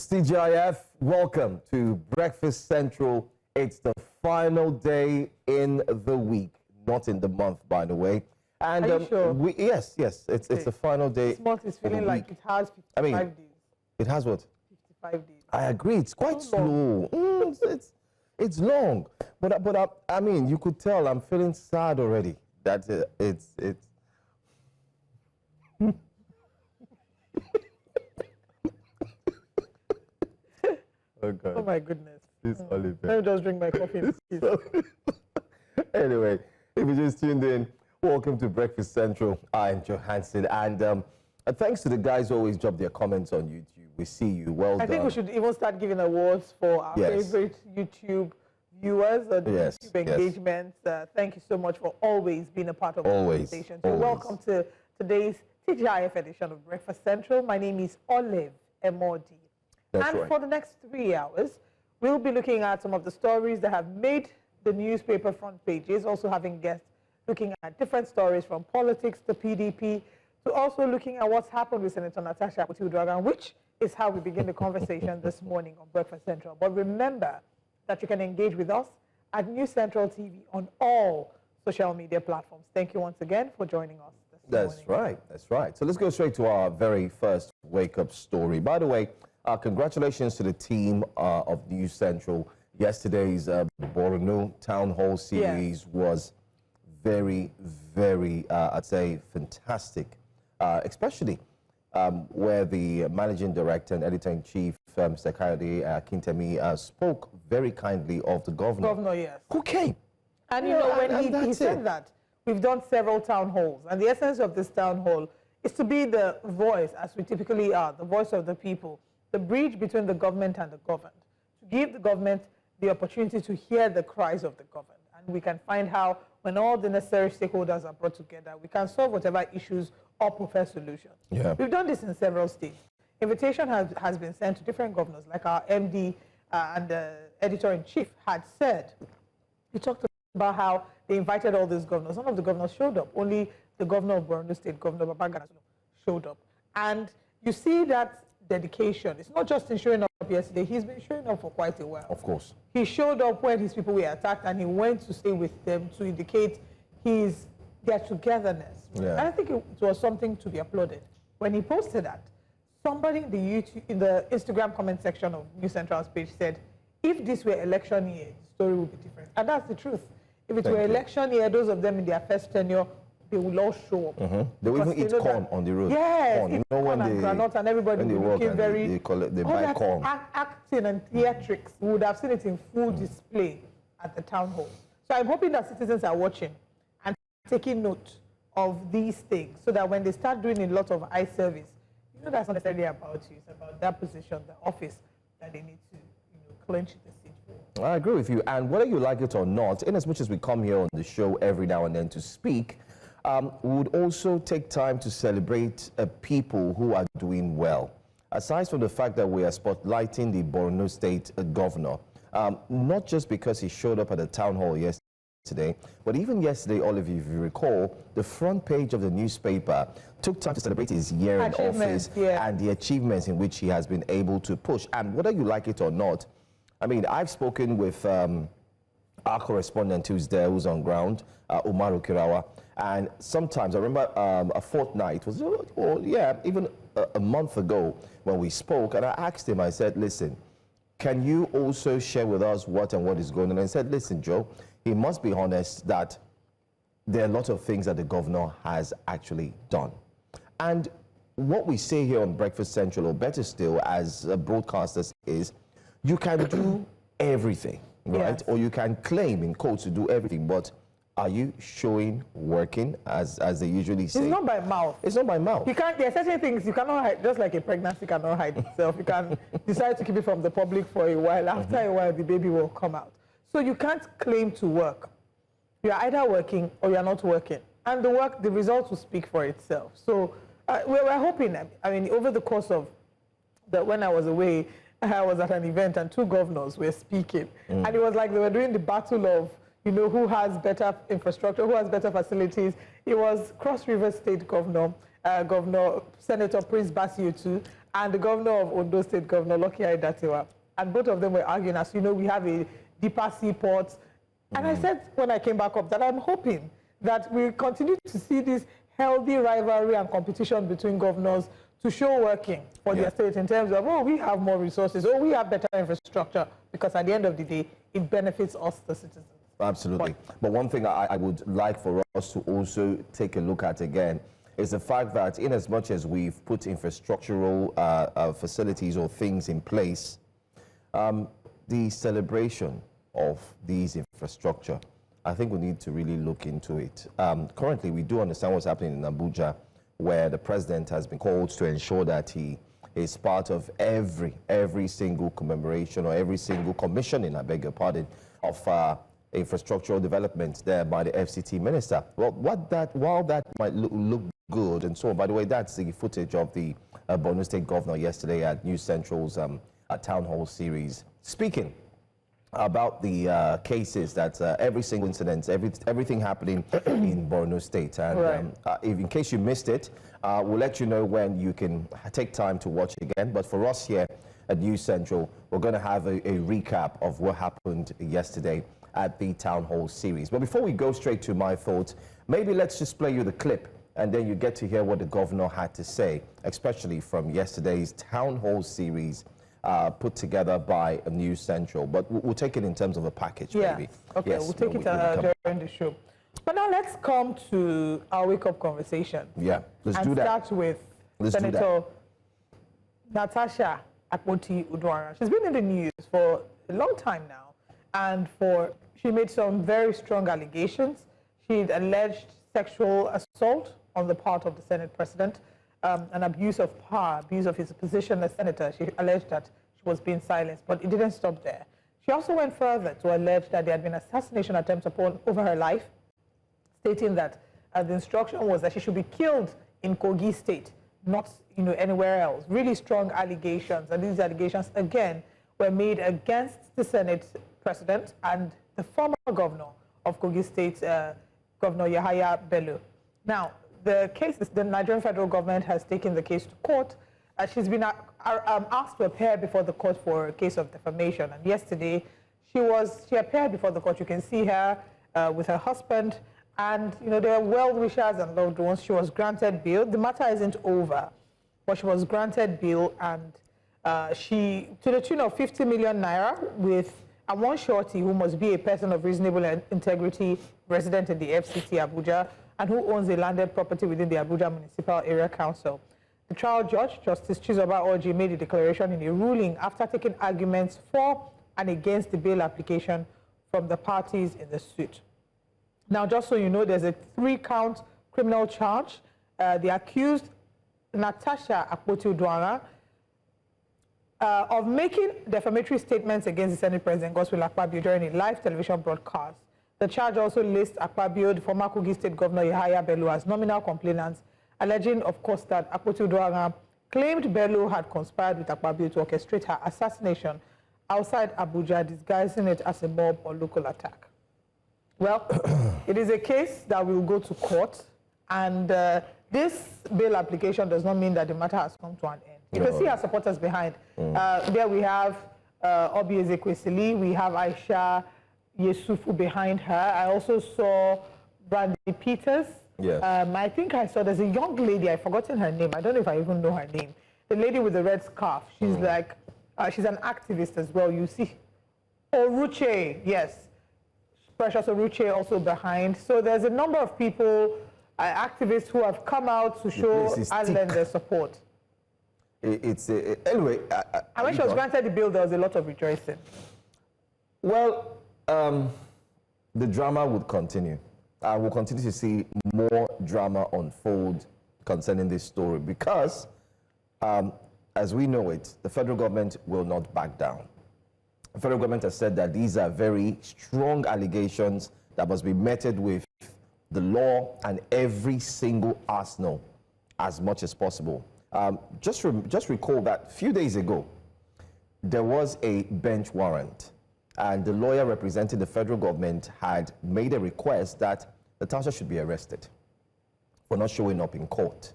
CGIF, welcome to Breakfast Central. It's the final day in the week, not in the month, by the way. And Are you sure? Yes, it's the final day. This month is feeling like it has 55 days. It has what? 55 days. I agree. It's quite So slow. It's long, but I mean, you could tell I'm feeling sad already. That it's. Oh God. Oh my goodness. This Oliver. Let me just drink my coffee. Anyway, if you just tuned in, welcome to Breakfast Central. I'm Johansson, and thanks to the guys who always drop their comments on YouTube. We see you. Well done. I think we should even start giving awards for our favorite YouTube viewers and YouTube engagements. Thank you so much for always being a part of the conversation. So welcome to today's TGIF edition of Breakfast Central. My name is Olive Emodi. For the next 3 hours, we'll be looking at some of the stories that have made the newspaper front pages, also having guests looking at different stories from politics to PDP, to also looking at what's happened with Senator Natasha Uduaghan, which is how we begin the conversation this morning on Breakfast Central. But remember that you can engage with us at News Central TV on all social media platforms. Thank you once again for joining us this morning. That's right. So let's go straight to our very first wake-up story. By the way, congratulations to the team of News Central. Yesterday's Borno Town Hall series was very, very, I'd say, fantastic, especially where the managing director and editor-in-chief, Sekayode Kintemi, spoke very kindly of the governor. Governor, yes. Who came. And you know, when he said that, we've done several town halls, and the essence of this town hall is to be the voice, as we typically are, the voice of the people, the bridge between the government and the governed, to give the government the opportunity to hear the cries of the governed. And we can find how, when all the necessary stakeholders are brought together, we can solve whatever issues or prefer solutions. Yeah. We've done this in several states. Invitation has been sent to different governors, like our MD and the editor-in-chief had said. He talked about how they invited all these governors. None of the governors showed up. Only the governor of Borno State, Governor Babangida, showed up. And you see that dedication. It's not just in showing up yesterday. He's been showing up for quite a while. Of course. He showed up when his people were attacked, and he went to stay with them to indicate their togetherness. Yeah. And I think it was something to be applauded. When he posted that, somebody in the Instagram comment section of News Central's page said, if this were election year, the story would be different. And that's the truth. If it were election year, those of them in their first tenure, they will all show up. They will even eat corn on the road. Yes, corn. You know, when they granite, and everybody will be looking very. They buy corn. Acting and theatrics, we would have seen it in full display at the town hall. So I'm hoping that citizens are watching and taking note of these things, so that when they start doing a lot of eye service, you know, that's not necessarily about you. It's about that position, the office that they need to, clench the seat for. I agree with you. And whether you like it or not, in as much as we come here on the show every now and then to speak, we would also take time to celebrate people who are doing well. Aside from the fact that we are spotlighting the Borno State governor, not just because he showed up at the town hall yesterday, but even yesterday, all of you, if you recall, the front page of the newspaper took time to celebrate his year in office and the achievements in which he has been able to push. And whether you like it or not, I mean, I've spoken with our correspondent who's there, who's on ground, Umaru Kirawa. And sometimes, I remember a fortnight, even a month ago when we spoke, and I asked him, I said, listen, can you also share with us what is going on? And he said, listen, Joe, he must be honest that there are a lot of things that the governor has actually done. And what we say here on Breakfast Central, or better still, as broadcasters, is you can do everything, right? Yes. Or you can claim, in quotes, to do everything, but are you showing working, as they usually say? It's not by mouth. It's not by mouth. You can't. There are certain things you cannot hide. Just like a pregnancy cannot hide itself. You can decide to keep it from the public for a while. After a while, the baby will come out. So you can't claim to work. You are either working or you are not working, and the results will speak for itself. So we're hoping. I mean, over the course of when I was away, I was at an event and two governors were speaking, and it was like they were doing the battle of, who has better infrastructure, who has better facilities. It was Cross River State Governor, Senator Prince Bassiotu, and the governor of Ondo State, Governor Lucky Aiyedatiwa. And both of them were arguing, as you know, we have a deeper seaport. And I said when I came back up that I'm hoping that we continue to see this healthy rivalry and competition between governors to show working for their state in terms of, oh, we have more resources, oh, we have better infrastructure, because at the end of the day, it benefits us, the citizens. Absolutely. But one thing I would like for us to also take a look at again is the fact that in as much as we've put infrastructural facilities or things in place, the celebration of these infrastructure, I think we need to really look into it. Currently, we do understand what's happening in Abuja, where the president has been called to ensure that he is part of every single commemoration or every single commissioning, I beg your pardon, of infrastructural development there by the FCT minister. Well, while that might look good and so on, by the way, that's the footage of the Borno State governor yesterday at News Central's town hall series, speaking about the cases that every single incident, everything happening in Borno State. And if in case you missed it, we'll let you know when you can take time to watch again. But for us here at News Central, we're going to have a recap of what happened yesterday at the town hall series. But before we go straight to my thoughts, maybe let's just play you the clip and then you get to hear what the governor had to say, especially from yesterday's town hall series put together by News Central. But we'll take it in terms of a package, maybe. Okay, yes, we'll take it during the show. But now let's come to our wake-up conversation. Yeah, let's do that. And start with Senator Natasha Uduaghan. She's been in the news for a long time now, and she made some very strong allegations. She alleged sexual assault on the part of the Senate president, an abuse of power, abuse of his position as senator. She alleged that she was being silenced, but it didn't stop there. She also went further to allege that there had been assassination attempts over her life, stating that the instruction was that she should be killed in Kogi State, not anywhere else. Really strong allegations, and these allegations again were made against the Senate president and the former governor of Kogi State, Governor Yahaya Bello. Now, the Nigerian federal government has taken the case to court. She's been asked to appear before the court for a case of defamation. And yesterday, she appeared before the court. You can see her with her husband. And, there are well-wishers and loved ones. She was granted bail. The matter isn't over, but she was granted bail. And to the tune of 50 million naira with one shorty who must be a person of reasonable integrity, resident in the FCT Abuja, and who owns a landed property within the Abuja Municipal Area Council. The trial judge, Justice Chizoba Orji, made a declaration in a ruling after taking arguments for and against the bail application from the parties in the suit. Now, just so you know, there's a 3-count criminal charge. The accused, Natasha Uduaghan, of making defamatory statements against the Senate President Godswill Akpabio during a live television broadcast. The charge also lists Akpabio, the former Kogi State Governor Yahaya Bello, as nominal complainants, alleging, of course, that Uduaghan claimed Bello had conspired with Akpabio to orchestrate her assassination outside Abuja, disguising it as a mob or local attack. Well, it is a case that will go to court, and this bail application does not mean that the matter has come to an end. You can see our supporters behind. There we have Obi Ezekwesili, we have Aisha Yesufu behind her. I also saw Brandy Peters. Yes. I think I saw there's a young lady, I've forgotten her name. I don't know if I even know her name. The lady with the red scarf. She's like, she's an activist as well. You see, Oruche, yes. Precious Oruche also behind. So there's a number of people, activists who have come out to show and lend their support. Anyway. And when she was granted the bill, there was a lot of rejoicing. Well, the drama would continue. We'll continue to see more drama unfold concerning this story because, as we know it, the federal government will not back down. The federal government has said that these are very strong allegations that must be meted with the law and every single arsenal as much as possible. Just recall that a few days ago, there was a bench warrant, and the lawyer representing the federal government had made a request that Natasha should be arrested for not showing up in court,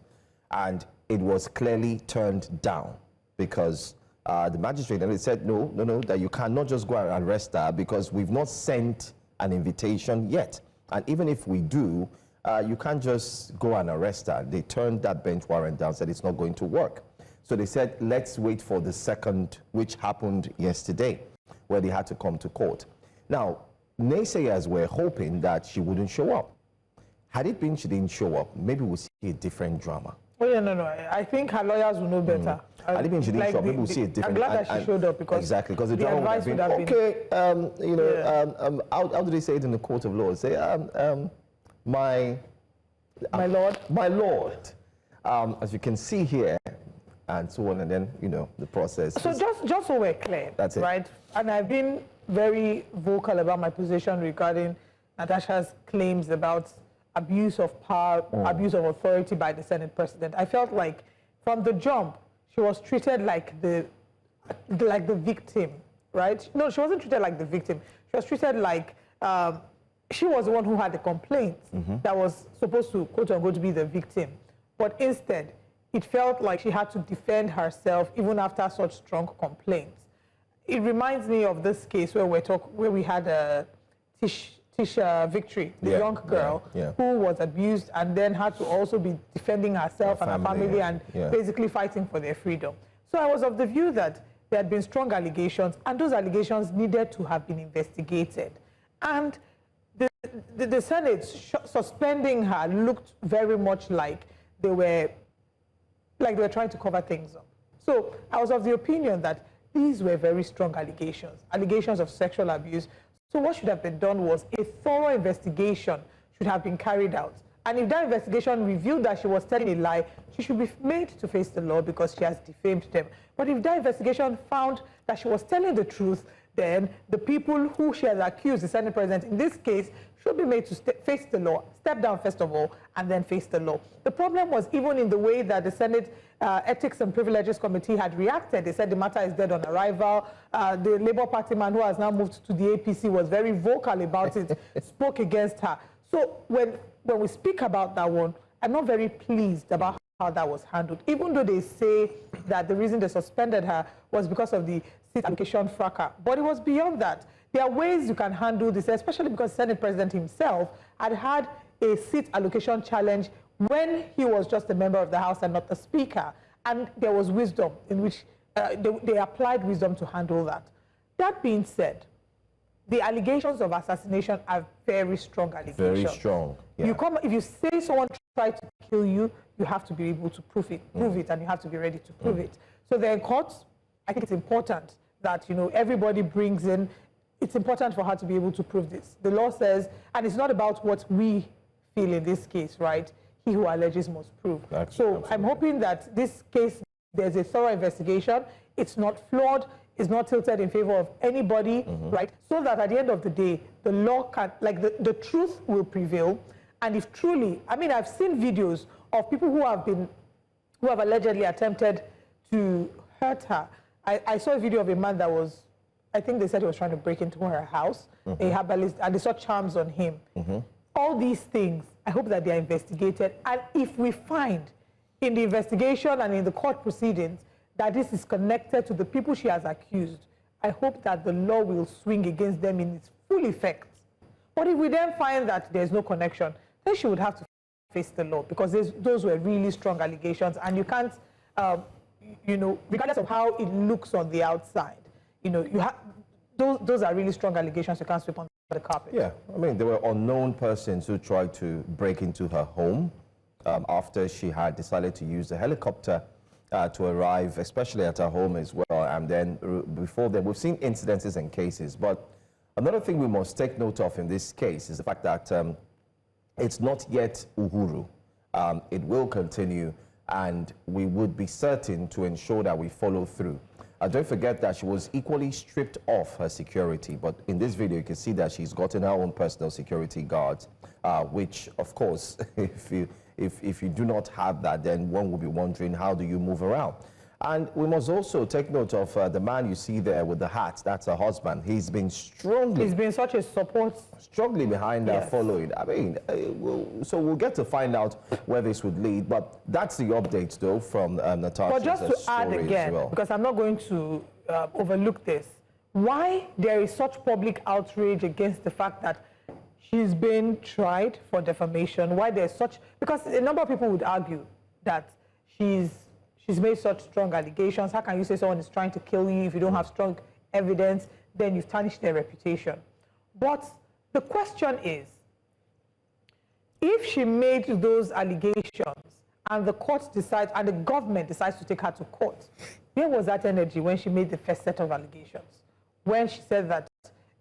and it was clearly turned down. because the magistrate, and they said, no, that you cannot just go and arrest her because we've not sent an invitation yet. And even if we do, you can't just go and arrest her. They turned that bench warrant down, said it's not going to work. So they said, let's wait for the second, which happened yesterday, where they had to come to court. Now, naysayers were hoping that she wouldn't show up. Had it been she didn't show up, maybe we'll see a different drama. Oh, yeah, no. I think her lawyers will know better. Had it been she didn't show up, maybe we'll see a different... I'm glad that she showed up because... Exactly, because the the drama advice would have been, okay, how do they say it in the court of law? Say, my lord. My lord. As you can see here, and so on, and then, the process. So just so we're clear, that's it. Right? And I've been very vocal about my position regarding Natasha's claims about abuse of power, abuse of authority by the Senate president. I felt like from the jump, she was treated like the victim, right? No, she wasn't treated like the victim. She was treated like she was the one who had the complaint that was supposed to, quote unquote, be the victim. But instead, it felt like she had to defend herself even after such strong complaints. It reminds me of this case where we had Tisha Victory, the young girl who was abused and then had to also be defending herself and her family and basically fighting for their freedom. So I was of the view that there had been strong allegations and those allegations needed to have been investigated. And the Senate suspending her looked very much like they were trying to cover things up. So I was of the opinion that these were very strong allegations of sexual abuse. So what should have been done was a thorough investigation should have been carried out. And if that investigation revealed that she was telling a lie, she should be made to face the law because she has defamed them. But if that investigation found that she was telling the truth, then the people who she has accused, the Senate president in this case, should be made to face the law, step down first of all, and then face the law. The problem was even in the way that the Senate Ethics and Privileges Committee had reacted. They said the matter is dead on arrival. The Labour Party man who has now moved to the APC was very vocal about it, spoke against her. So when we speak about that one, I'm not very pleased about how that was handled, even though they say that the reason they suspended her was because of the seat allocation fracas. But it was beyond that. There are ways you can handle this, especially because the Senate president himself had a seat allocation challenge when he was just a member of the House and not the Speaker. And there was wisdom in which they applied wisdom to handle that. That being said, the allegations of assassination are very strong allegations. Very strong. Yeah. If you say someone tried to kill you, you have to be able to prove it, and you have to be ready to prove it. So then courts, I think it's important that everybody brings in. It's important for her to be able to prove this. The law says, and it's not about what we feel in this case, right? He who alleges must prove. So I'm hoping that this case, there's a thorough investigation. It's not flawed. It's not tilted in favor of anybody, right? So that at the end of the day, the law can, the truth will prevail. And if truly, I've seen videos of people who have allegedly attempted to hurt her. I saw a video of a man that was, I think they said he was trying to break into her house, a herbalist, and they saw charms on him. All these things, I hope that they are investigated. And if we find in the investigation and in the court proceedings that this is connected to the people she has accused, I hope that the law will swing against them in its full effect. But if we then find that there's no connection, then she would have to face the law because those were really strong allegations, and you can't, regardless of how it looks on the outside, those are really strong allegations. You can't sweep on the carpet. Yeah, there were unknown persons who tried to break into her home after she had decided to use the helicopter to arrive, especially at her home as well. And then before then, we've seen incidences and cases. But another thing we must take note of in this case is the fact that it's not yet Uhuru. It will continue, and we would be certain to ensure that we follow through. Don't forget that she was equally stripped off her security, but in this video you can see that she's gotten her own personal security guards, which of course, if you do not have that, then one will be wondering, how do you move around? And we must also take note of the man you see there with the hat. That's her husband. He's been strongly... He's been such a support. Strongly behind her, following. I mean, so we'll get to find out where this would lead. But that's the update, though, from Natasha. But just to add again, because I'm not going to overlook this, why there is such public outrage against the fact that she's been tried for defamation, why there's such... Because a number of people would argue that she's made such strong allegations. How can you say someone is trying to kill you if you don't have strong evidence? Then you've tarnished their reputation. But the question is, if she made those allegations and the court decides, and the government decides to take her to court, where was that energy when she made the first set of allegations? When she said that,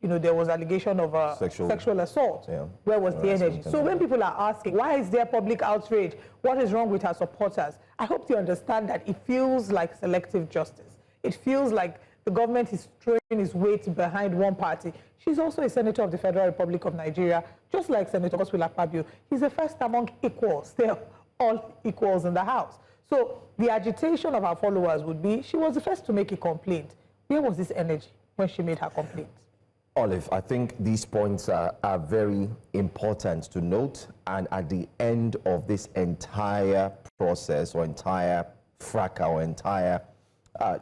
you know, there was allegation of sexual assault. Yeah. Where was the energy? So when people are asking, why is there public outrage? What is wrong with her supporters? I hope you understand that it feels like selective justice. It feels like the government is throwing its weight behind one party. She's also a senator of the Federal Republic of Nigeria, just like Senator Godswill Akpabio. He's the first among equals. They're all equals in the House. So the agitation of our followers would be, she was the first to make a complaint. Where was this energy when she made her complaint? Olive, I think these points are very important to note, and at the end of this entire process or entire fracas or entire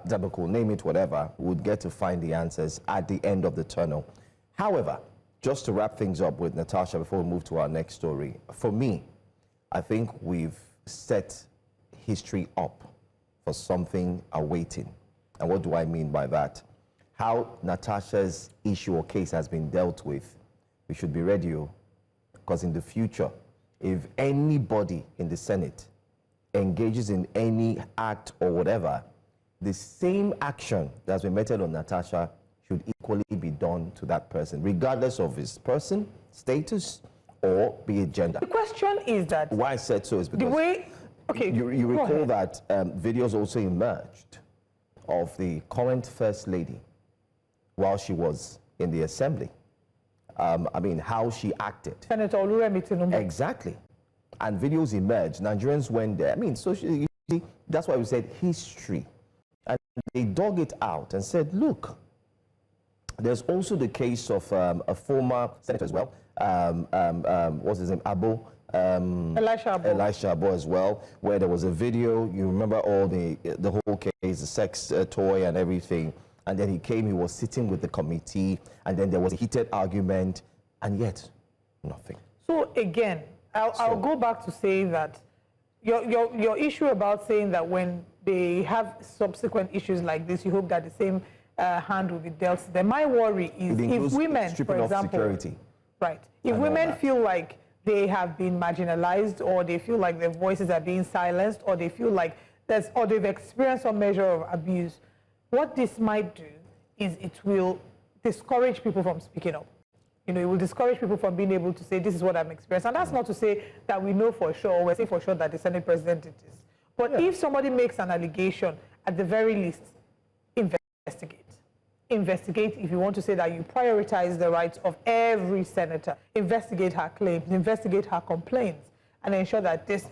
debacle, name it whatever, we'll get to find the answers at the end of the tunnel. However, just to wrap things up with Natasha before we move to our next story, for me, I think we've set history up for something awaiting. And what do I mean by that? How Natasha's issue or case has been dealt with, we should be ready, because in the future, if anybody in the Senate engages in any act or whatever, the same action that's been meted on Natasha should equally be done to that person, regardless of his person, status, or be it gender. The question is that... Why I said so is because... The way... Okay, you recall that videos also emerged of the current First Lady while she was in the assembly. I mean, how she acted. Senator Oluremi Tinubu. Exactly. And videos emerged. Nigerians went there. I mean, so you see, that's why we said history. And they dug it out and said, look, there's also the case of a former senator as well. What's his name? Elisha Abo as well, where there was a video. You remember all the whole case, the sex toy and everything. And then he came, he was sitting with the committee, and then there was a heated argument, and yet, nothing. So again, I'll go back to saying that your issue about saying that when they have subsequent issues like this, you hope that the same hand will be dealt to them. My worry is if women, for example, security. Right, if women feel like they have been marginalized, or they feel like their voices are being silenced, or they feel like they've experienced some measure of abuse, what this might do is it will discourage people from speaking up. You know, it will discourage people from being able to say, this is what I'm experiencing. And that's not to say that we know for sure, or we're saying for sure that the Senate President it is. But if somebody makes an allegation, at the very least, investigate. Investigate if you want to say that you prioritize the rights of every senator. Investigate her claims, investigate her complaints, and ensure that the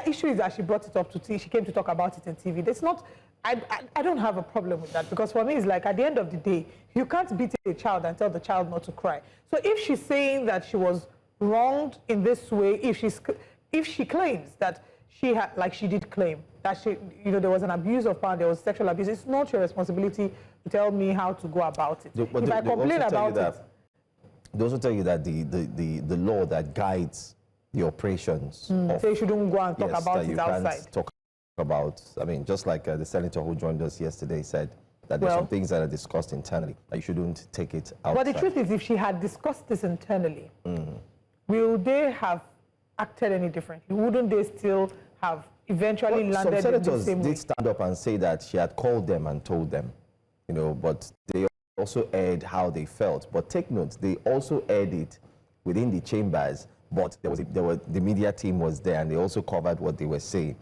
issue is that she brought it up to she came to talk about it in TV. That's not... I don't have a problem with that, because for me it's like, at the end of the day, you can't beat a child and tell the child not to cry. So if she's saying that she was wronged in this way, if she claims that she had, like she did claim, that there was an abuse of power, there was sexual abuse, it's not your responsibility to tell me how to go about it. If I complain about it... They also tell you that the law that guides the operations... So you shouldn't go and talk about it outside. Talk about, I mean, just like the senator who joined us yesterday said, that there's some things that are discussed internally, that you shouldn't take it outside. But the truth is, if she had discussed this internally, will they have acted any differently? Wouldn't they still have eventually landed in the same way? Some senators did stand up and say that she had called them and told them, you know, but they also aired how they felt. But take note, they also aired it within the chambers, but the media team was there, and they also covered what they were saying.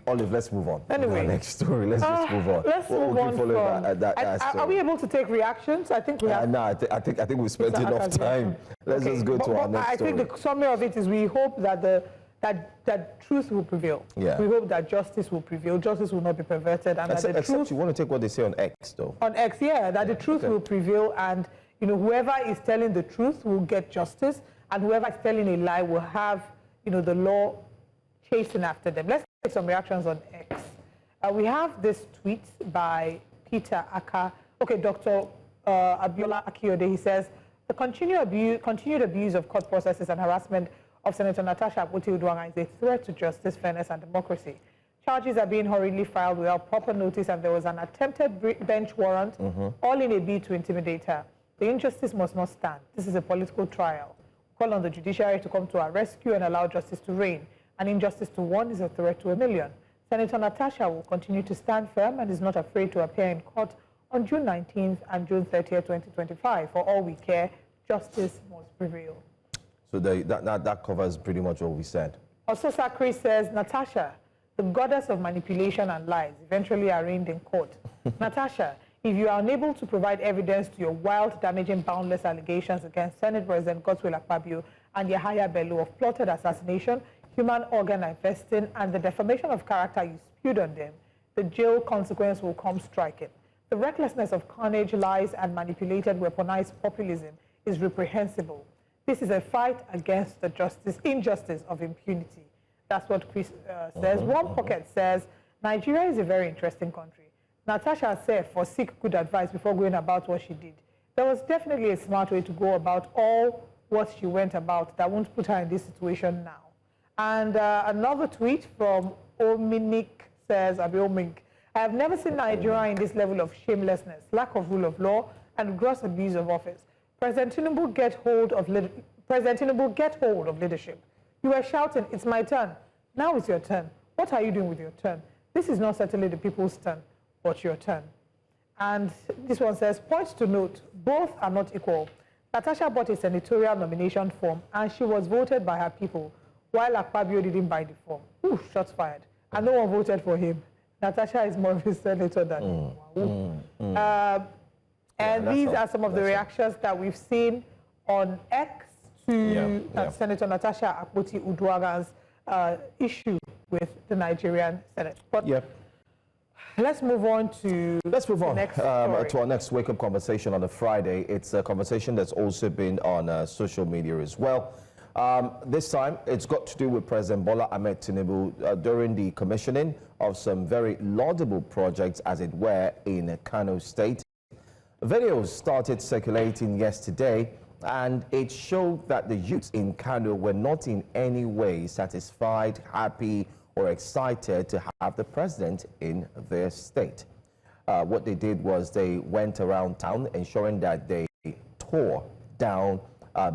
Olive, let's move on. Anyway, next story. Let's just move on. Let's move on from. Are we able to take reactions? I think we have. No, I think we spent enough time. Let's just go to our next story. I think the summary of it is we hope that the that truth will prevail. Yeah. We hope that justice will prevail. Justice will not be perverted, and that the Except truth, you want to take what they say on X, though. on X, yeah, that the truth will prevail, and whoever is telling the truth will get justice, and whoever is telling a lie will have the law chasing after them. Let's take some reactions on X. We have this tweet by Peter Aka. Okay, Dr. Abiola Akiode. He says the continued abuse of court processes and harassment of Senator Natasha Uduaghan is a threat to justice, fairness, and democracy. Charges are being hurriedly filed without proper notice, and there was an attempted bench warrant, all in a bid to intimidate her. The injustice must not stand. This is a political trial. Call on the judiciary to come to our rescue and allow justice to reign. An injustice to one is a threat to a million. Senator Natasha will continue to stand firm and is not afraid to appear in court on June 19th and June 30th, 2025. For all we care, justice must prevail. So that covers pretty much what we said. Also, Sakri says, Natasha, the goddess of manipulation and lies, eventually arraigned in court. Natasha, if you are unable to provide evidence to your wild, damaging, boundless allegations against Senate President Godswill Akpabio and Yahaya Bello of plotted assassination, human organ harvesting, and the defamation of character you spewed on them, the jail consequence will come striking. The recklessness of carnage, lies, and manipulated, weaponized populism is reprehensible. This is a fight against the injustice of impunity. That's what Chris says. One Pocket says, Nigeria is a very interesting country. Natasha said for seek good advice before going about what she did. There was definitely a smart way to go about all what she went about that won't put her in this situation now. And another tweet from Ominik says, Omink, I have never seen Nigeria in this level of shamelessness, lack of rule of law, and gross abuse of office. President Tinubu, get hold of leadership. You were shouting, it's my turn. Now it's your turn. What are you doing with your turn? This is not certainly the people's turn, but your turn. And this one says, points to note, both are not equal. Natasha bought a senatorial nomination form and she was voted by her people, while Akpabio didn't buy the form. Ooh, shots fired. And no one voted for him. Natasha is more of a senator than him. And these are some of the reactions that we've seen on X to Senator Natasha Uduaghan's issue with the Nigerian Senate. But let's move on to our next wake-up conversation on a Friday. It's a conversation that's also been on social media as well. This time, it's got to do with President Bola Ahmed Tinubu during the commissioning of some very laudable projects, as it were, in Kano State. Videos started circulating yesterday, and it showed that the youths in Kano were not in any way satisfied, happy, or excited to have the president in their state. What they did was they went around town ensuring that they tore down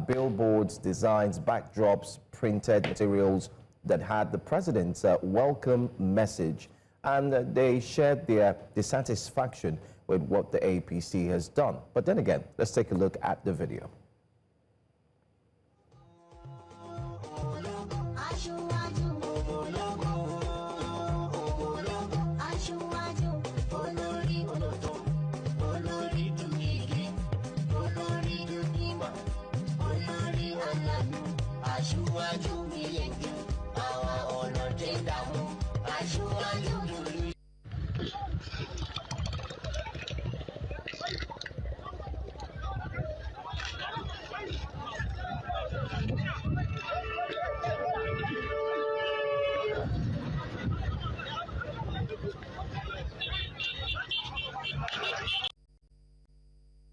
billboards, designs, backdrops, printed materials that had the president's welcome message, and they shared their dissatisfaction with what the APC has done. But then again, let's take a look at the video.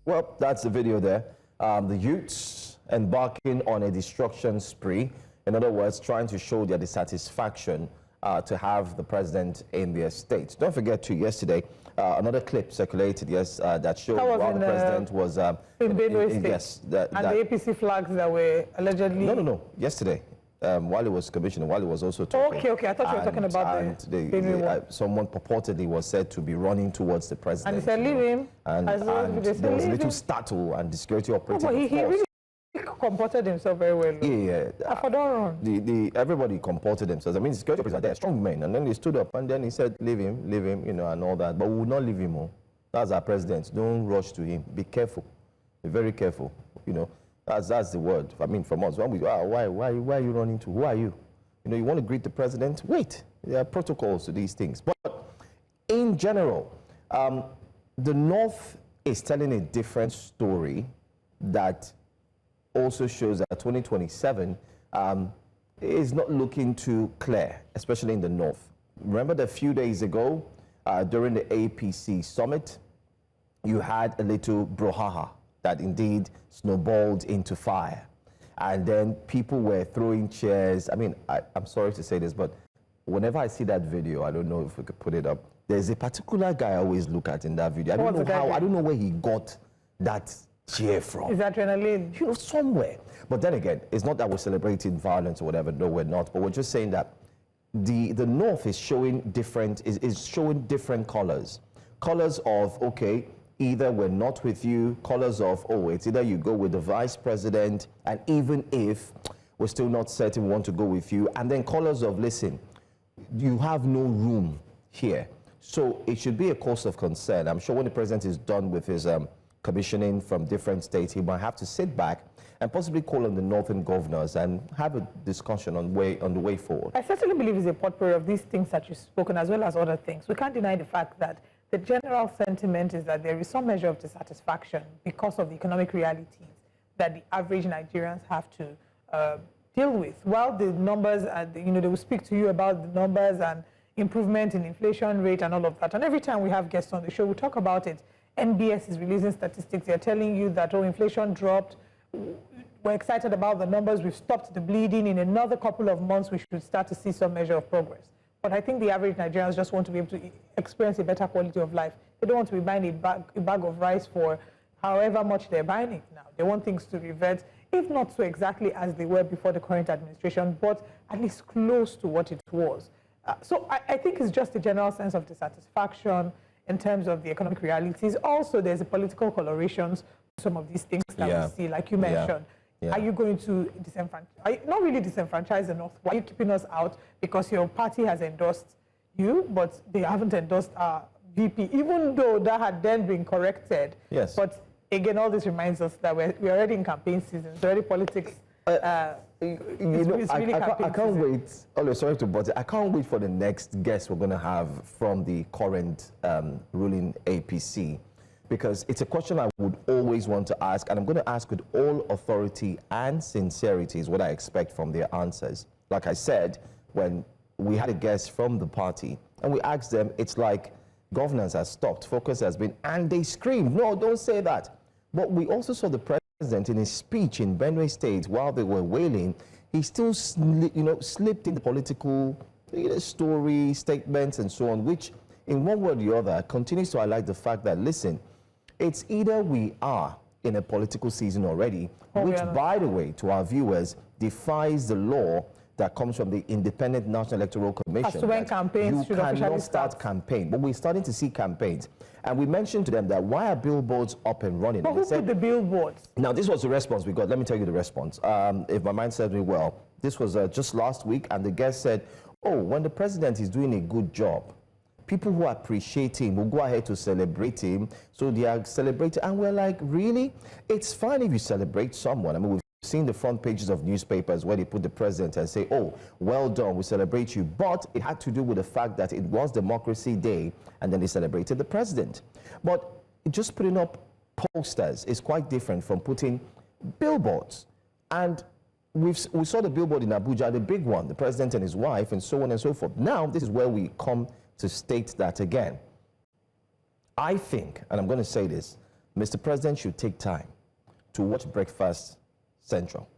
Well, that's the video there. The youths embarking on a destruction spree. In other words, trying to show their dissatisfaction to have the president in their state. Don't forget to yesterday, another clip circulated that showed while the president was in Benue State. And the APC flags that were allegedly... No. Yesterday, while he was commissioning, while he was also talking. Okay. I thought you were talking about someone purportedly was said to be running towards the president. And he said, leave him. And there was a little startle, and the security operative, he really comported himself very well. Everybody comported themselves. I mean, the security officers are there, strong men. And then they stood up, and then he said, leave him, and all that. But we will not leave him. That's our president. Don't rush to him. Be careful. Be very careful. That's the word. I mean, from us. When we, why are you running to? Who are you? You know, you want to greet the president, wait. There are protocols to these things. But in general, the North is telling a different story that also shows that 2027 is not looking too clear, especially in the North. Remember that a few days ago, during the APC summit, you had a little brouhaha that indeed snowballed into fire. And then people were throwing chairs. I mean, I'm sorry to say this, but whenever I see that video, I don't know if we could put it up, there's a particular guy I always look at in that video. I don't know how, I don't know where he got that cheer from. Is that adrenaline? You know, somewhere. But then again, it's not that we're celebrating violence or whatever. No, we're not. But we're just saying that the North is showing different, is showing different colors. Colors of, okay, either we're not with you, colors of, oh, it's either you go with the vice president, and even if we're still not certain we want to go with you, and then colors of, listen, you have no room here. So it should be a cause of concern. I'm sure when the president is done with his commissioning from different states, he might have to sit back and possibly call on the northern governors and have a discussion on the way forward. I certainly believe it's a potpourri of these things that you've spoken, as well as other things. We can't deny the fact that the general sentiment is that there is some measure of dissatisfaction because of the economic realities that the average Nigerians have to deal with. While the numbers, you know, they will speak to you about the numbers and improvement in inflation rate and all of that. And every time we have guests on the show, we talk about it. NBS is releasing statistics. They're telling you that, oh, inflation dropped. We're excited about the numbers. We've stopped the bleeding. In another couple of months, we should start to see some measure of progress. But I think the average Nigerians just want to be able to experience a better quality of life. They don't want to be buying a bag of rice for however much they're buying it now. They want things to revert, if not so exactly as they were before the current administration, but at least close to what it was. So I think it's just a general sense of dissatisfaction in terms of the economic realities. Also, there's a political colorations to some of these things that we see, like you mentioned. Yeah. Are you going to not really disenfranchise the North? Why are you keeping us out? Because your party has endorsed you, but they haven't endorsed our VP, even though that had then been corrected. Yes. But again, all this reminds us that we're already in campaign season. It's already politics. You know, I can't wait. Oh, sorry to bother. I can't wait for the next guest we're going to have from the current ruling APC, because it's a question I would always want to ask, and I'm going to ask with all authority and sincerity is what I expect from their answers. Like I said, when we had a guest from the party and we asked them, it's like governance has stopped, focus has been, and they screamed, no, don't say that. But we also saw the president in his speech in Benue State, while they were wailing, he still slipped in the political story, statements and so on, which in one way or the other continues to highlight the fact that, listen, it's either we are in a political season already, which, by the way, to our viewers, defies the law that comes from the Independent National Electoral Commission. As to when campaigns should officially start campaign, but we're starting to see campaigns. And we mentioned to them that why are billboards up and running? But who put the billboards? Now, this was the response we got. Let me tell you the response. If my mind serves me well, this was just last week, and the guest said, oh, when the president is doing a good job, people who appreciate him will go ahead to celebrate him. So they are celebrating. And we're like, really? It's fine if you celebrate someone. I mean, we've seen the front pages of newspapers where they put the president and say, oh, well done, we celebrate you. But it had to do with the fact that it was Democracy Day, and then they celebrated the president. But just putting up posters is quite different from putting billboards. And we saw the billboard in Abuja, the big one, the president and his wife, and so on and so forth. Now, this is where we come to state that again. I think, and I'm going to say this, Mr. President should take time to watch Breakfast Central.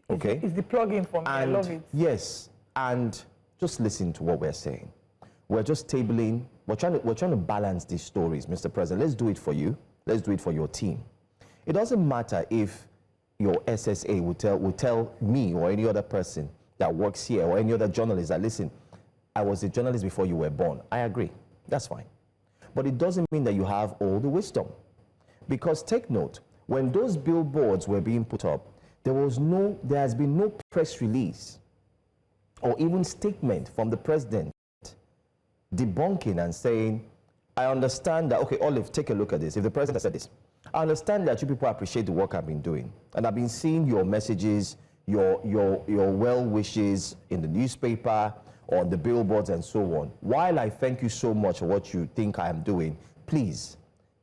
Okay? It's the plug-in for me. I love it. Yes, and just listen to what we're saying. We're just tabling, we're trying to balance these stories, Mr. President. Let's do it for you. Let's do it for your team. It doesn't matter if your SSA will tell me or any other person that works here or any other journalist that, listen, I was a journalist before you were born. I agree. That's fine. But it doesn't mean that you have all the wisdom. Because take note, when those billboards were being put up, there has been no press release or even statement from the president debunking and saying, I understand that, okay, Olive, take a look at this. If the president said this, I understand that you people appreciate the work I've been doing. And I've been seeing your messages, your well wishes in the newspaper, on the billboards and so on. While I thank you so much for what you think I am doing, please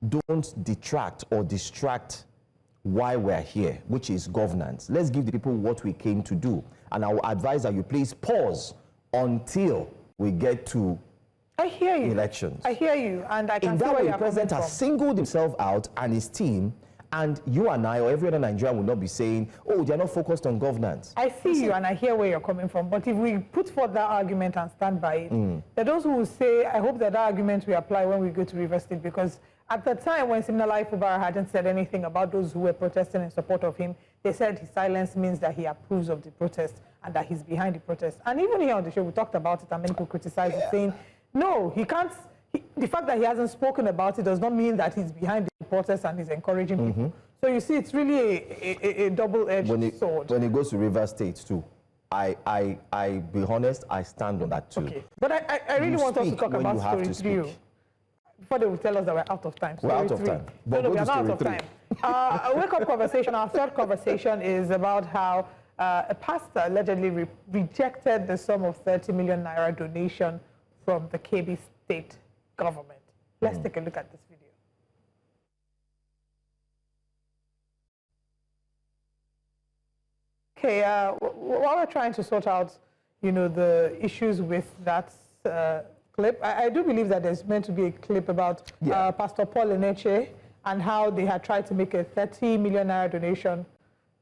don't detract or distract why we're here, which is governance. Let's give the people what we came to do. And I will advise that you please pause until we get to elections. I hear you, and I can in see that where way, you're the president coming has from. singled himself out and his team, and you and I or every other Nigerian will not be saying, oh, they're not focused on governance. I see you and I hear where you're coming from, but if we put forth that argument and stand by it, there are those who will say, I hope that argument will apply when we go to River State, because at the time when Siminalayi Fubara hadn't said anything about those who were protesting in support of him, they said his silence means that he approves of the protest and that he's behind the protest. And even here on the show, we talked about it and many people criticized it, saying, no, he can't. The fact that he hasn't spoken about it does not mean that he's behind the protest and he's encouraging people. So you see, it's really a double-edged sword. When it goes to River State too, I be honest, I stand on that too. Okay, but I really want us to talk about story 3. Before they will tell us that we're out of time. We're out of time. No, we are not out of time. A wake-up conversation, our third conversation is about how a pastor allegedly rejected the sum of 30 million naira donation from the Kebbi state government. Let's take a look at this video. Okay, while we're trying to sort out, the issues with that clip, I do believe that there's meant to be a clip about Pastor Paul Eneche and how they had tried to make a 30 million naira donation.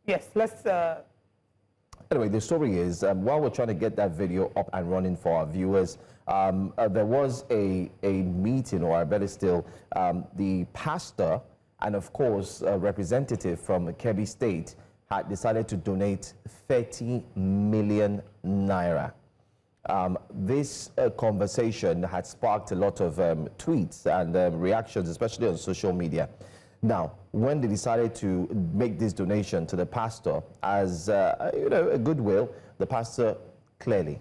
Yes, let's... Anyway, the story is, while we're trying to get that video up and running for our viewers, there was a meeting, or better still, the pastor and, of course, a representative from Kebbi State had decided to donate 30 million naira. This conversation had sparked a lot of tweets and reactions, especially on social media. Now, when they decided to make this donation to the pastor as a goodwill, the pastor clearly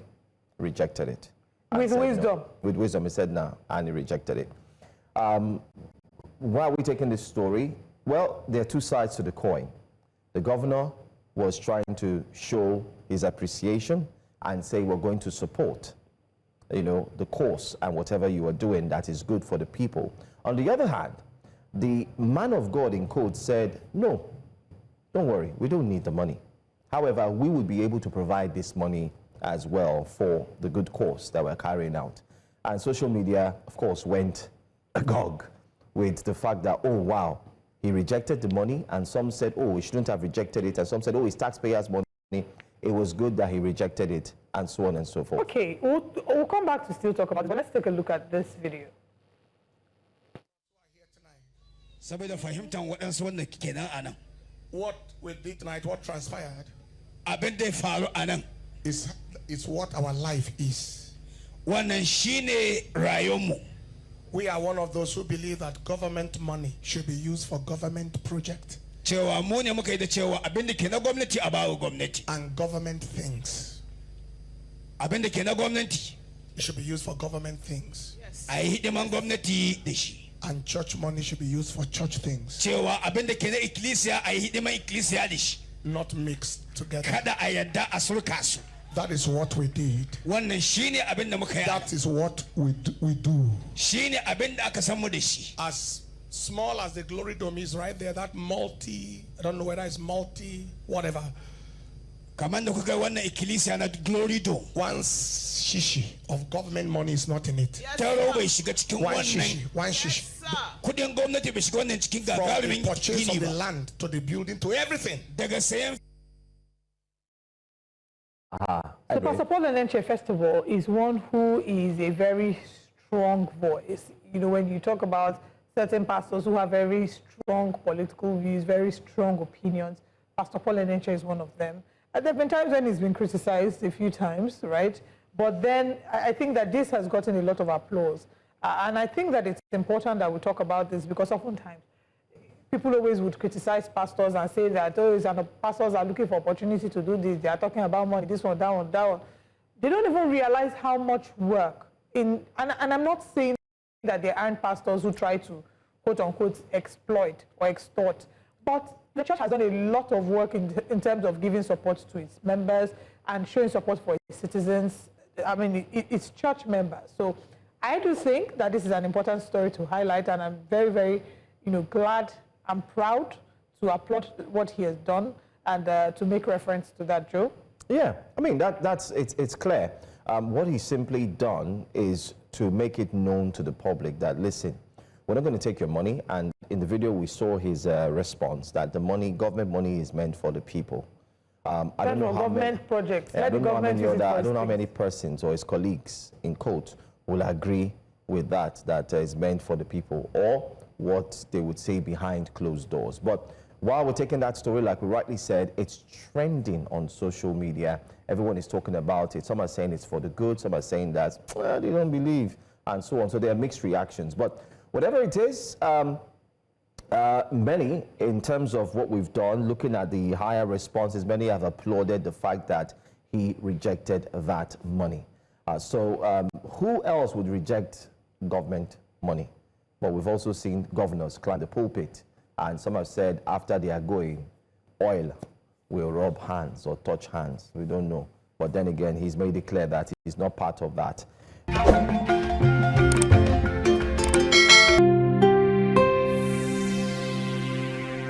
rejected it. With wisdom. No. With wisdom, he said no, and he rejected it. Why are we taking this story? Well, there are two sides to the coin. The governor was trying to show his appreciation and say we're going to support, the cause and whatever you are doing that is good for the people. On the other hand, the man of God in quotes said, no, don't worry, we don't need the money. However, we will be able to provide this money as well for the good cause that we're carrying out. And social media, of course, went agog with the fact that, oh, wow, he rejected the money, and some said, oh, he shouldn't have rejected it, and some said, oh, it's taxpayers' money. It was good that he rejected it, and so on and so forth. Okay, we'll come back to still talk about it, but let's take a look at this video. What we did tonight, what transpired, is what our life is. We are one of those who believe that government money should be used for government project and government things. It should be used for government things. Yes. And church money should be used for church things. Not mixed together. That is what we did. That is what we do. As small as the Glory Dome is right there, that multi, I don't know whether it's multi, whatever. One shishi of government money is not in it. Yes, one shishi. From the purchase of the land to the building to everything. So Pastor Paul Eneche, first of all, is one who is a very strong voice. When you talk about certain pastors who have very strong political views, very strong opinions, Pastor Paul Eneche is one of them. And there have been times when he's been criticized a few times, right? But then I think that this has gotten a lot of applause. And I think that it's important that we talk about this, because oftentimes people always would criticize pastors and say that, pastors are looking for opportunity to do this. They are talking about money, this one, that one, that one. They don't even realize how much work and I'm not saying that there aren't pastors who try to, quote unquote, exploit or extort, but The church has done a lot of work in terms of giving support to its members and showing support for its citizens. I mean, it's church members. So I do think that this is an important story to highlight, and I'm very, very, glad and proud to applaud what he has done and to make reference to that, Joe. Yeah, I mean, it's clear. What he's simply done is to make it known to the public that, listen, we're not going to take your money. And in the video, we saw his response that the money, government money, is meant for the people. I don't know how many projects. I don't know how many persons or his colleagues in court will agree with that is meant for the people, or what they would say behind closed doors. But while we're taking that story, like we rightly said, it's trending on social media. Everyone is talking about it. Some are saying it's for the good. Some are saying that, well, they don't believe, and so on. So there are mixed reactions. But whatever it is, many, in terms of what we've done, looking at the higher responses, many have applauded the fact that he rejected that money. So who else would reject government money? But we've also seen governors climb the pulpit, and some have said after they are going, oil will rub hands or touch hands. We don't know. But then again, he's made it clear that he's not part of that.